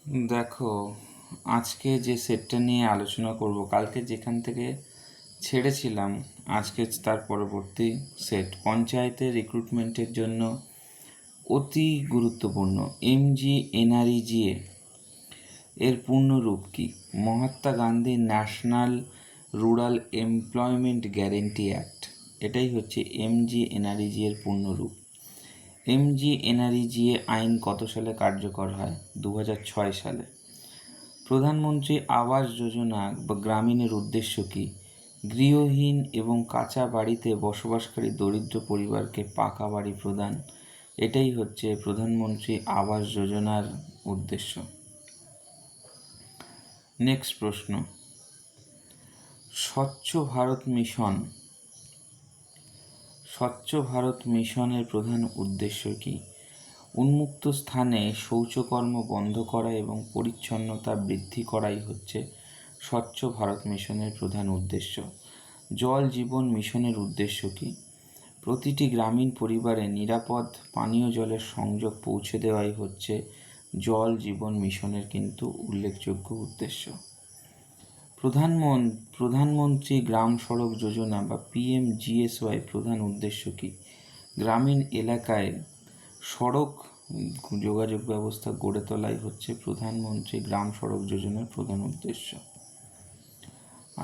দেখো, আজকে যে সেটটা নিয়ে আলোচনা করব, কালকে যেখান থেকে ছেড়েছিলাম আজকে তার পরবর্তী সেট পঞ্চায়েতের রিক্রুটমেন্টের জন্য অতি গুরুত্বপূর্ণ MGNREGA এর পূর্ণরূপ কি? Mahatma Gandhi national rural employment guarantee act, এটাই হচ্ছে MGNREGA এর পূর্ণরূপ। MGNREGA আইন কত সালে কার্যকর হয়? 2006 সালে। প্রধানমন্ত্রী আবাস যোজনা বা গ্রামীণের উদ্দেশ্য কি? গৃহহীন এবং কাঁচা বাড়িতে বসবাসকারী দরিদ্র পরিবারকে পাকা বাড়ি প্রদান, এটাই হচ্ছে প্রধানমন্ত্রী আবাস যোজনার উদ্দেশ্য। নেক্সট প্রশ্ন, স্বচ্ছ ভারত মিশন মিশনের প্রধান উদ্দেশ্য কি? উন্মুক্ত স্থানে শৌচকর্ম বন্ধ করা এবং পরিচ্ছন্নতা বৃদ্ধি করাই হচ্ছে স্বচ্ছ ভারত মিশনের প্রধান উদ্দেশ্য। জল জীবন মিশনের উদ্দেশ্য কি? প্রতিটি গ্রামীণ পরিবারে নিরাপদ পানীয় জলের সংযোগ পৌঁছে দেওয়াই হচ্ছে জল জীবন মিশনের কিন্তু উল্লেখযোগ্য উদ্দেশ্য। প্রধানমন্ত্রী গ্রাম সড়ক যোজনা বা PMGSY প্রধান উদ্দেশ্য কি? গ্রামীণ এলাকায় সড়ক যোগাযোগ ব্যবস্থা গড়ে তোলাই হচ্ছে প্রধানমন্ত্রী গ্রাম সড়ক যোজনার প্রধান উদ্দেশ্য।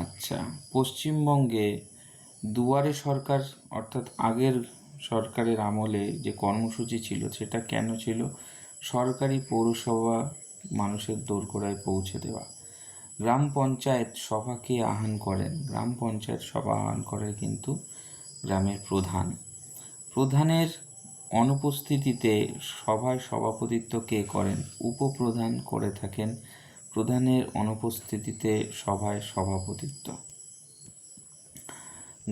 আচ্ছা, পশ্চিমবঙ্গে দুয়ারে সরকার অর্থাৎ আগের সরকারের আমলে যে কর্মসূচি ছিল সেটা কেন ছিল? সরকারি পৌরসভা মানুষের দোরগোড়ায় পৌঁছে দেওয়া। গ্রাম পঞ্চায়েত সভাকে আহ্বান করেন? গ্রাম পঞ্চায়েত সভা আহ্বান করে কিন্তু গ্রামের প্রধানের অনুপস্থিতিতে সভায় সভাপতিত্ব কে করেন? উপপ্রধান করে থাকেন প্রধানের অনুপস্থিতিতে সভায় সভাপতিত্ব।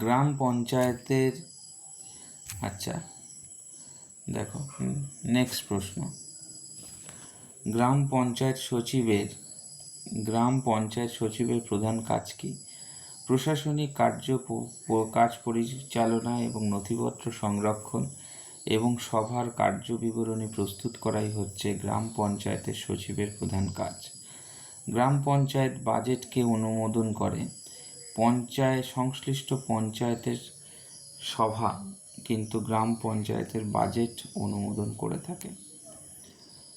গ্রাম পঞ্চায়েতের আচ্ছা দেখো, নেক্সট প্রশ্ন, গ্রাম পঞ্চায়েত সচিবের প্রধান কাজ কি? প্রশাসনিক কাজ পরিচালনা এবং নথিপত্র সংরক্ষণ এবং সভার কার্যবিবরণী প্রস্তুত করাই হচ্ছে গ্রাম পঞ্চায়েতের সচিবের প্রধান কাজ। গ্রাম পঞ্চায়েত বাজেটকে অনুমোদন করে? সংশ্লিষ্ট পঞ্চায়েতের সভা কিন্তু গ্রাম পঞ্চায়েতের বাজেট অনুমোদন করে থাকে।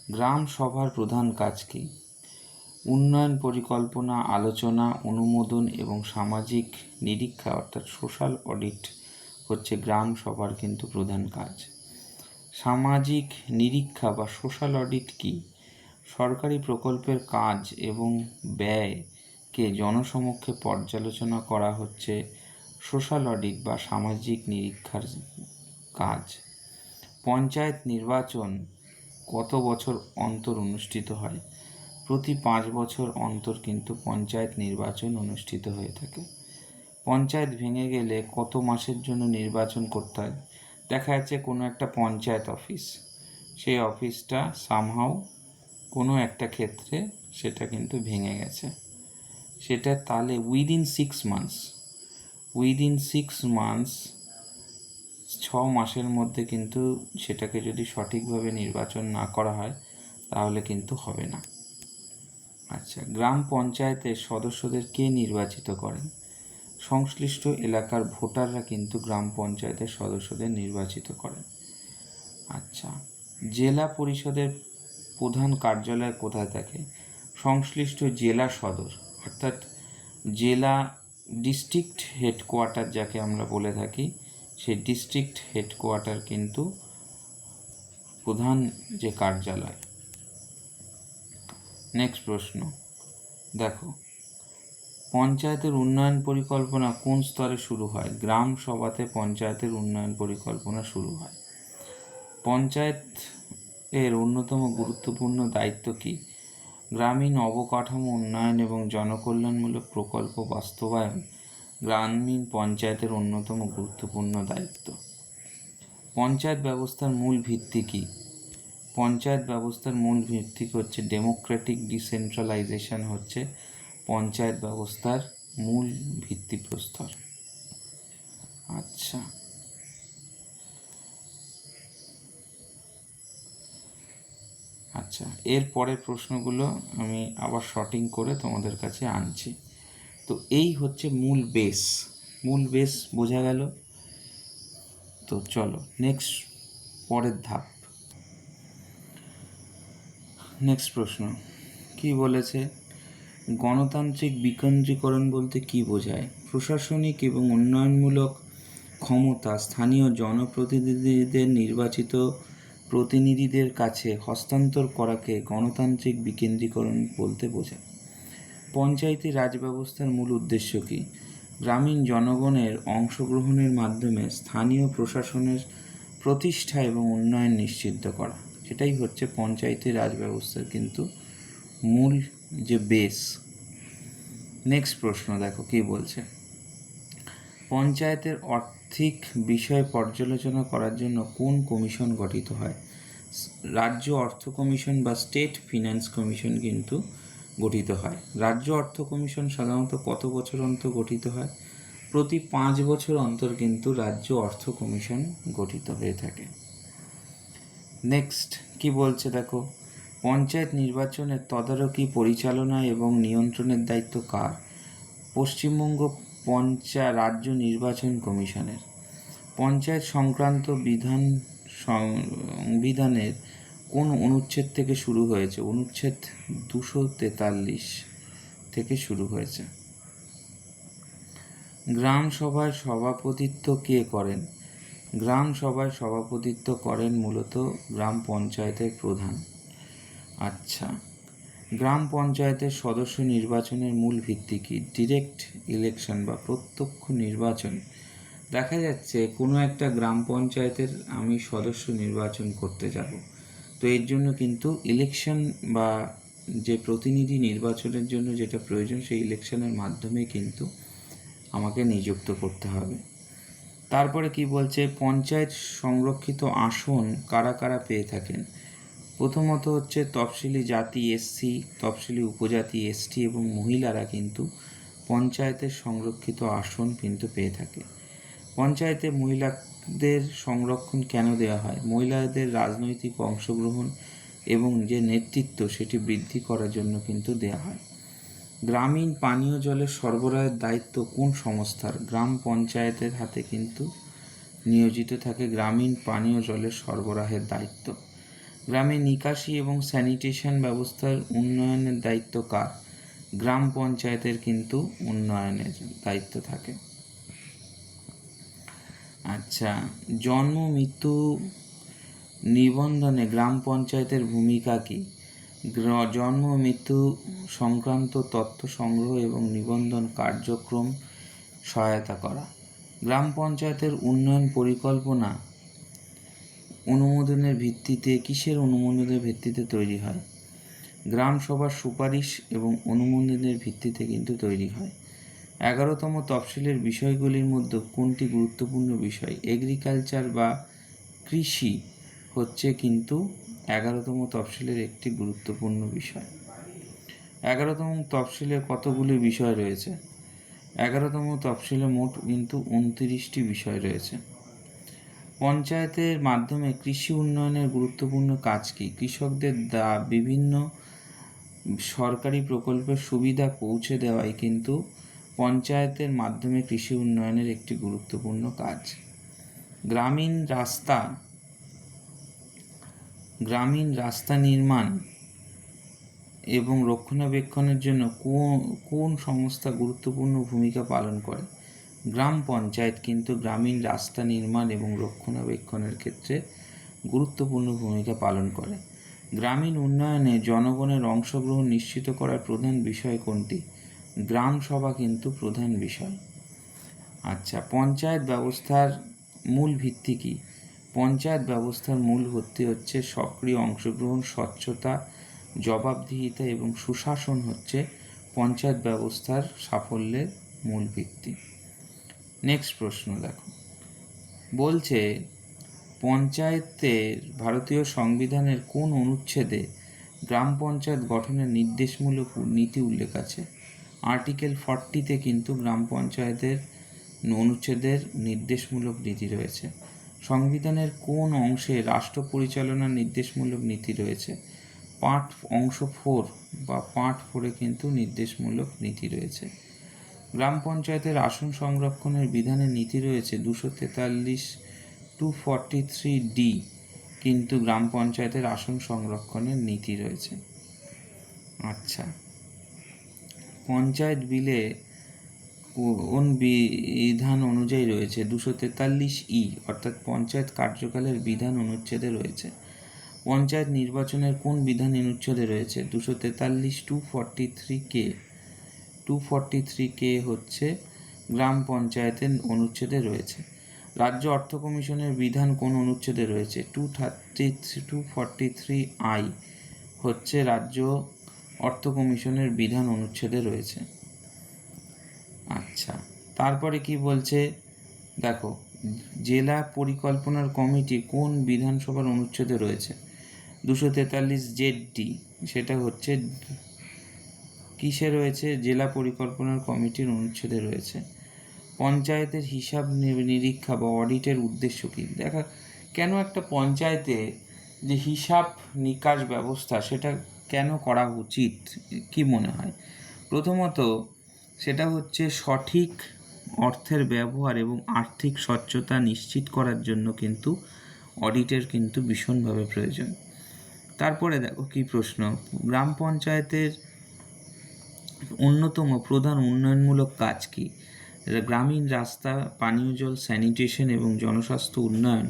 গ্রাম সভার প্রধান কাজ কি? উন্নয়ন পরিকল্পনা আলোচনা, অনুমোদন এবং সামাজিক নিরীক্ষা অর্থাৎ সোশ্যাল অডিট হচ্ছে গ্রাম সভার কিন্তু প্রধান কাজ। সামাজিক নিরীক্ষা বা সোশ্যাল অডিট কি? সরকারি প্রকল্পের কাজ এবং ব্যয়কে জনসমক্ষে পর্যালোচনা করা হচ্ছে সোশ্যাল অডিট বা সামাজিক নিরীক্ষার কাজ। পঞ্চায়েত নির্বাচন কত বছর অন্তর অনুষ্ঠিত হয়? প্রতি 5 বছর অন্তর কিন্তু পঞ্চায়েত নির্বাচন অনুষ্ঠিত হয়ে থাকে। পঞ্চায়েত ভেঙে গেলে কত মাসের জন্য নির্বাচন করতে হয়? দেখা যাচ্ছে কোনো একটা পঞ্চায়েত অফিস, সেই অফিসটা সামহাউ কোনো একটা ক্ষেত্রে সেটা কিন্তু ভেঙে গেছে, সেটা তাহলে উইদিন 6 মান্থস 6 মাসের মধ্যে কিন্তু সেটাকে যদি সঠিকভাবে নির্বাচন না করা হয় তাহলে কিন্তু হবে না। আচ্ছা, গ্রাম পঞ্চায়েতের সদস্যদের কে নির্বাচিত করেন? সংশ্লিষ্ট এলাকার ভোটাররা কিন্তু গ্রাম পঞ্চায়েতের সদস্যদের নির্বাচিত করেন। আচ্ছা, জেলা পরিষদের প্রধান কার্যালয় কোথায় থাকে? সংশ্লিষ্ট জেলা সদর অর্থাৎ জেলা ডিস্ট্রিক্ট হেডকোয়ার্টার যাকে আমরা বলে থাকি, সেই ডিস্ট্রিক্ট হেডকোয়ার্টার কিন্তু প্রধান যে কার্যালয়। নেক্সট প্রশ্ন, দেখো, পঞ্চায়েতের উন্নয়ন পরিকল্পনা কোন স্তরে শুরু হয়? গ্রাম সভাতে পঞ্চায়েতের উন্নয়ন পরিকল্পনা শুরু হয়। পঞ্চায়েত এর অন্যতম গুরুত্বপূর্ণ দায়িত্ব কি? গ্রামীণ অবকাঠামো উন্নয়ন এবং জনকল্যাণমূলক প্রকল্প বাস্তবায়ন গ্রামীণ পঞ্চায়েতের অন্যতম গুরুত্বপূর্ণ দায়িত্ব। পঞ্চায়েত ব্যবস্থার মূল ভিত্তি কি? পঞ্চায়েত ব্যবস্থার মূল ভিত্তি হচ্ছে ডেমোক্রেটিক ডিসেন্ট্রালাইজেশন হচ্ছে পঞ্চায়েত ব্যবস্থার মূল ভিত্তিপ্রস্তর। আচ্ছা, আচ্ছা, এর পরের প্রশ্নগুলো আমি আবার শর্টিং করে তোমাদের কাছে আনছি। তো এই হচ্ছে মূল বেস বোঝা গেল। তো চলো নেক্সট, পরের ধাপ। নেক্সট প্রশ্ন কি বলেছে, গণতান্ত্রিক বিকেন্দ্রীকরণ বলতে কি বোঝায়? প্রশাসনিক এবং উন্নয়নমূলক ক্ষমতা স্থানীয় জনপ্রতিনিধিদের নির্বাচিত প্রতিনিধিদের কাছে হস্তান্তর করাকে গণতান্ত্রিক বিকেন্দ্রীকরণ বলতে বোঝায়। পঞ্চায়েতি রাজ ব্যবস্থার মূল উদ্দেশ্য কী? গ্রামীণ জনগণের অংশগ্রহণের মাধ্যমে স্থানীয় প্রশাসনের প্রতিষ্ঠা এবং উন্নয়ন নিশ্চিত করা। এটাই হচ্ছে পঞ্চায়েতি রাজ ব্যবস্থার কিন্তু মূল যে বেস। নেক্সট প্রশ্ন দেখো কি বলছে, পঞ্চায়েতের আর্থিক বিষয় পর্যালোচনা করার জন্য কোন কমিশন গঠিত হয়? রাজ্য অর্থ কমিশন বা স্টেট ফিনান্স কমিশন কিন্তু গঠিত হয়। রাজ্য অর্থ কমিশন সাধারণত কত বছর অন্তর গঠিত হয়? প্রতি 5 বছর অন্তর কিন্তু রাজ্য অর্থ কমিশন গঠিত হয়ে থাকে। নেক্সট কি বলছে দেখো, পঞ্চায়েত নির্বাচনের তদারকি, পরিচালনা এবং নিয়ন্ত্রণের দায়িত্ব কার? পশ্চিমবঙ্গ রাজ্য নির্বাচন কমিশনের। পঞ্চায়েত সংক্রান্ত সংবিধানের কোন অনুচ্ছেদ থেকে শুরু হয়েছে? অনুচ্ছেদ 243 থেকে শুরু হয়েছে। গ্রাম সভায় সভাপতিত্ব কে করেন? গ্রাম সভায় সভাপতিত্ব করেন মূলত গ্রাম পঞ্চায়েতের প্রধান। আচ্ছা, গ্রাম পঞ্চায়েতের সদস্য নির্বাচনের মূল ভিত্তি কি? ডিরেক্ট ইলেকশন বা প্রত্যক্ষ নির্বাচন। দেখা যাচ্ছে কোনো একটা গ্রাম পঞ্চায়েতের আমি সদস্য নির্বাচন করতে যাব, তো এর জন্য কিন্তু ইলেকশন বা যে প্রতিনিধি নির্বাচনের জন্য যেটা প্রয়োজন সেই ইলেকশনের মাধ্যমে কিন্তু আমাকে নিযুক্ত করতে হবে। তারপরে কি বলছে, পঞ্চায়েত সংরক্ষিত আসন কারা কারা পেয়ে থাকেন? প্রথমত হচ্ছে তফসিলি জাতি এসসি, তফসিলি উপজাতি এসটি এবং মহিলারা কিন্তু পঞ্চায়েতের সংরক্ষিত আসন কিন্তু পেয়ে থাকে। পঞ্চায়েতে মহিলাদের সংরক্ষণ কেন দেওয়া হয়? মহিলাদের রাজনৈতিক অংশগ্রহণ এবং যে নেতৃত্ব সেটি বৃদ্ধি করার জন্য কিন্তু দেওয়া হয়। গ্রামীণ পানীয় জলের সরবরাহের দায়িত্ব কোন সংস্থার? গ্রাম পঞ্চায়েতের হাতে কিন্তু নিয়োজিত থাকে গ্রামীণ পানীয় জলের সরবরাহের দায়িত্ব। গ্রামে নিকাশি এবং স্যানিটেশন ব্যবস্থার উন্নয়নের দায়িত্ব কার? গ্রাম পঞ্চায়েতের কিন্তু উন্নয়নের দায়িত্ব থাকে। আচ্ছা, জন্ম মৃত্যু নিবন্ধনে গ্রাম পঞ্চায়েতের ভূমিকা কী? জন্ম মৃত্যু সংক্রান্ত তথ্য সংগ্রহ এবং নিবন্ধন কার্যক্রম সহায়তা করা। গ্রাম পঞ্চায়েতের উন্নয়ন পরিকল্পনা অনুমোদনের ভিত্তিতে কিসের অনুমোদনের ভিত্তিতে তৈরি হয়? গ্রাম সভার সুপারিশ এবং অনুমোদনের ভিত্তিতে কিন্তু তৈরি হয়। 11তম তফসিলের বিষয়গুলির মধ্যে কোনটি গুরুত্বপূর্ণ বিষয়? এগ্রিকালচার বা কৃষি হচ্ছে কিন্তু 11তম তফসিলের একটি গুরুত্বপূর্ণ বিষয়। 11তম তফসিলে কতগুলি বিষয় রয়েছে? 11তম তফসিলে মোট কিন্তু 29টি বিষয় রয়েছে। পঞ্চায়েতের মাধ্যমে কৃষি উন্নয়নের গুরুত্বপূর্ণ কাজ কি? কৃষকদের বিভিন্ন সরকারি প্রকল্পের সুবিধা পৌঁছে দেওয়াই কিন্তু পঞ্চায়েতের মাধ্যমে কৃষি উন্নয়নের একটি গুরুত্বপূর্ণ কাজ। গ্রামীণ রাস্তা নির্মাণ এবং রক্ষণাবেক্ষণের জন্য কোন সংস্থা গুরুত্বপূর্ণ ভূমিকা পালন করে? গ্রাম পঞ্চায়েত কিন্তু গ্রামীণ রাস্তা নির্মাণ এবং রক্ষণাবেক্ষণের ক্ষেত্রে গুরুত্বপূর্ণ ভূমিকা পালন করে। গ্রামীণ উন্নয়নে জনগণের অংশগ্রহণ নিশ্চিত করার প্রধান বিষয় কোনটি? গ্রাম সভা কিন্তু প্রধান বিষয়। আচ্ছা, পঞ্চায়েত ব্যবস্থার মূল ভিত্তি কী? পঞ্চায়েত ব্যবস্থার মূল ভিত্তি হচ্ছে সক্রিয় অংশগ্রহণ, স্বচ্ছতা, জবাবদিহিতা এবং সুশাসন হচ্ছে পঞ্চায়েত ব্যবস্থার সাফল্যের মূল ভিত্তি। নেক্সট প্রশ্ন দেখো, বলছে পঞ্চায়েতের ভারতীয় সংবিধানের কোন অনুচ্ছেদে গ্রাম পঞ্চায়েত গঠনের নির্দেশমূলক নীতি উল্লেখ আছে? আর্টিকেল 40-তে কিন্তু গ্রাম পঞ্চায়েতের অনুচ্ছেদের নির্দেশমূলক নীতি রয়েছে। সংবিধানের কোন অংশে রাষ্ট্র পরিচালনার নির্দেশমূলক নীতি রয়েছে? অংশ 4 বা পার্ট 4-এ কিন্তু নির্দেশমূলক নীতি রয়েছে। গ্রাম পঞ্চায়েতের আসন সংরক্ষণের বিধানের নীতি রয়েছে 243 243D, কিন্তু গ্রাম পঞ্চায়েতের আসন সংরক্ষণের নীতি রয়েছে। আচ্ছা, পঞ্চায়েত বিলে কোন বিধান অনুযায়ী রয়েছে? 243E, অর্থাৎ পঞ্চায়েত কার্যকালের বিধান অনুচ্ছেদে রয়েছে। পঞ্চায়েত নির্বাচনের কোন বিধান অনুচ্ছেদে রয়েছে? 243 243K। 243K হচ্ছে গ্রাম পঞ্চায়েতের অনুচ্ছেদে রয়েছে। রাজ্য অর্থ কমিশনের বিধান কোন অনুচ্ছেদে রয়েছে? 243I হচ্ছে রাজ্য অর্থ কমিশনের বিধান অনুচ্ছেদে রয়েছে। আচ্ছা, তারপরে কি বলছে দেখো, জেলা পরিকল্পনার কমিটি কোন বিধানসভার অনুচ্ছেদে রয়েছে? 243ZD, সেটা হচ্ছে কিসে রয়েছে? জেলা পরিকল্পনার কমিটির অনুচ্ছেদে রয়েছে। পঞ্চায়েতের হিসাব নিরীক্ষা বা অডিটের উদ্দেশ্য কী? দেখা, কেন একটা পঞ্চায়েতে যে হিসাব নিকাশ ব্যবস্থা সেটা কেন করা উচিত, কি মনে হয়? প্রথমত সেটা হচ্ছে সঠিক অর্থের ব্যবহার এবং আর্থিক স্বচ্ছতা নিশ্চিত করার জন্য কিন্তু অডিটের কিন্তু ভীষণভাবে প্রয়োজন। তারপরে দেখো কি প্রশ্ন, গ্রাম পঞ্চায়েতের অন্যতম প্রধান উন্নয়নমূলক কাজ কি? গ্রামীণ রাস্তা, পানীয় জল, স্যানিটেশন এবং জনস্বাস্থ্য উন্নয়ন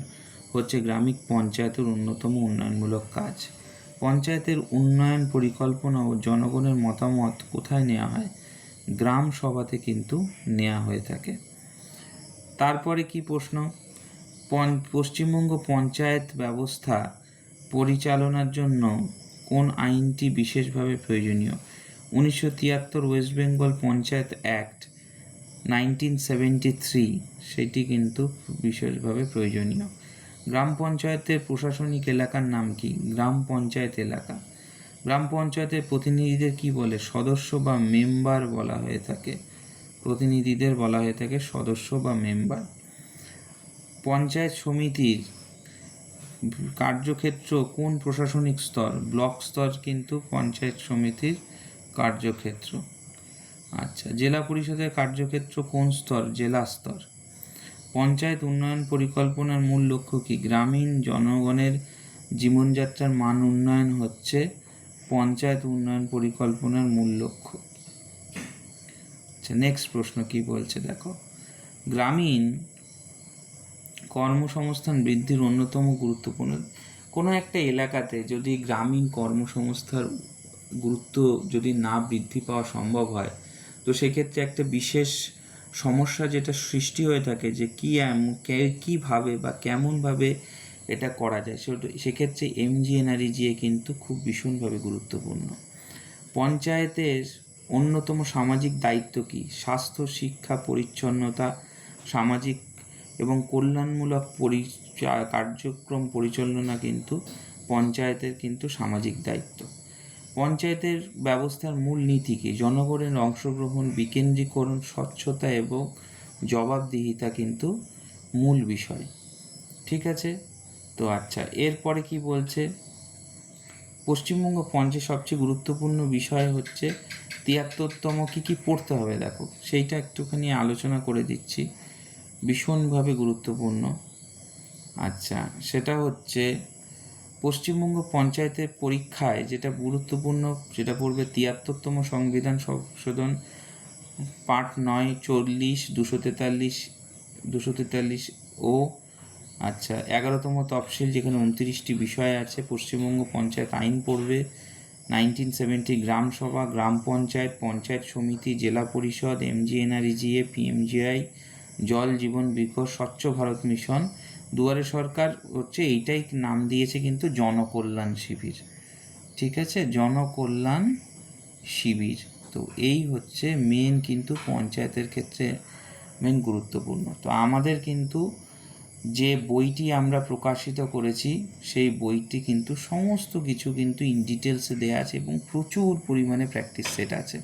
হচ্ছে গ্রামীণ পঞ্চায়েতের অন্যতম উন্নয়নমূলক কাজ। পঞ্চায়েতের উন্নয়ন পরিকল্পনা ও জনগণের মতামত কোথায় নেওয়া হয়? গ্রাম সভাতে কিন্তু নেওয়া হয়ে থাকে। তারপরে কি প্রশ্ন, পশ্চিমবঙ্গ পঞ্চায়েত ব্যবস্থা পরিচালনার জন্য কোন আইনটি বিশেষভাবে প্রয়োজনীয়? 1973 ওয়েস্ট বেঙ্গল পঞ্চায়েত অ্যাক্ট 1973, সেটি কিন্তু বিশেষভাবে প্রয়োজনীয়। গ্রাম পঞ্চায়েতের প্রশাসনিক এলাকার নাম কি? গ্রাম পঞ্চায়েত এলাকা। গ্রাম পঞ্চায়েতের প্রতিনিধিদের কি বলে? সদস্য বা মেম্বার বলা হয়ে থাকে। প্রতিনিধিদের বলা হয়ে থাকে সদস্য বা মেম্বার। পঞ্চায়েত সমিতির কার্যক্ষেত্র কোন প্রশাসনিক স্তর? ব্লক স্তর কিন্তু পঞ্চায়েত সমিতির কার্যক্ষেত্র। আচ্ছা, জেলা পরিষদের কার্যক্ষেত্র কোন স্তর? জেলা স্তর। পঞ্চায়েত উন্নয়ন পরিকল্পনার মূল লক্ষ্য কি? গ্রামীণ জনগণের জীবনযাত্রার মান উন্নয়ন হচ্ছে পঞ্চায়েত উন্নয়ন পরিকল্পনার মূল লক্ষ্য। আচ্ছা, নেক্সট প্রশ্ন কি বলছে দেখো, গ্রামীণ কর্মসংস্থান বৃদ্ধির অন্যতম গুরুত্বপূর্ণ কোনো একটা এলাকাতে যদি গ্রামীণ কর্মসংস্থার গুরুত্ব যদি না বৃদ্ধি পাওয়া সম্ভব হয়, তো সেক্ষেত্রে একটা বিশেষ সমস্যা যেটা সৃষ্টি হয়ে থাকে যে কীভাবে বা কেমনভাবে এটা করা যায়, সেক্ষেত্রে MGNREGA কিন্তু খুব ভীষণভাবে গুরুত্বপূর্ণ। পঞ্চায়েতের অন্যতম সামাজিক দায়িত্ব কি? স্বাস্থ্য, শিক্ষা, পরিচ্ছন্নতা, সামাজিক এবং কল্যাণমূলক কার্যক্রম পরিচালনা কিন্তু পঞ্চায়েতের কিন্তু সামাজিক দায়িত্ব। পঞ্চায়েতের ব্যবস্থার মূল নীতি কি? জনগণের অংশগ্রহণ, বিকেন্দ্রীকরণ, স্বচ্ছতা এবং জবাবদিহিতা কিন্তু মূল বিষয়। ঠিক আছে, তো আচ্ছা, এরপরে কি বলছে, পশ্চিমবঙ্গ পঞ্চায়েত সবচেয়ে গুরুত্বপূর্ণ বিষয় হচ্ছে 73তম কী কী পড়তে হবে দেখো, সেইটা একটুখানি আলোচনা করে দিচ্ছি, ভীষণভাবে গুরুত্বপূর্ণ। আচ্ছা, সেটা হচ্ছে পশ্চিমবঙ্গ পঞ্চায়েতের পরীক্ষায় যেটা গুরুত্বপূর্ণ সেটা পড়বে 73তম সংবিধান সংশোধন, পার্ট 9, 40, 243 ও আচ্ছা 11তম তফসিল, যেখানে 29টি বিষয় আছে। পশ্চিমবঙ্গ পঞ্চায়েত আইন পড়বে, 1970 গ্রাম সভা, গ্রাম পঞ্চায়েত, পঞ্চায়েত সমিতি, জেলা পরিষদ, MGNREGA, PMGI, জল জীবন বিকশ, স্বচ্ছ ভারত মিশন, দুয়ারে সরকার হচ্ছে এইটাই নাম দিয়েছে কিন্তু জনকল্যাণ শিবির। ঠিক আছে, জনকল্যাণ শিবির। তো এই হচ্ছে মেন কিন্তু পঞ্চায়েতের ক্ষেত্রে মেন গুরুত্বপূর্ণ। তো আমাদের কিন্তু যে বইটি আমরা প্রকাশিত করেছি সেই বইটি কিন্তু সমস্ত কিছু কিন্তু ইন ডিটেলসে দেওয়া আছে এবং প্রচুর পরিমাণে প্র্যাকটিস সেট আছে।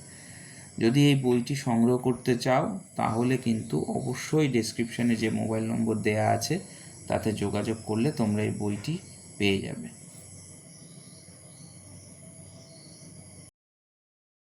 যদি এই বইটি সংগ্রহ করতে চাও তাহলে কিন্তু অবশ্যই ডেসক্রিপশানে যে মোবাইল নম্বর দেওয়া আছে তাতে যোগাযোগ করলে তোমরা এই বইটি পেয়ে যাবে।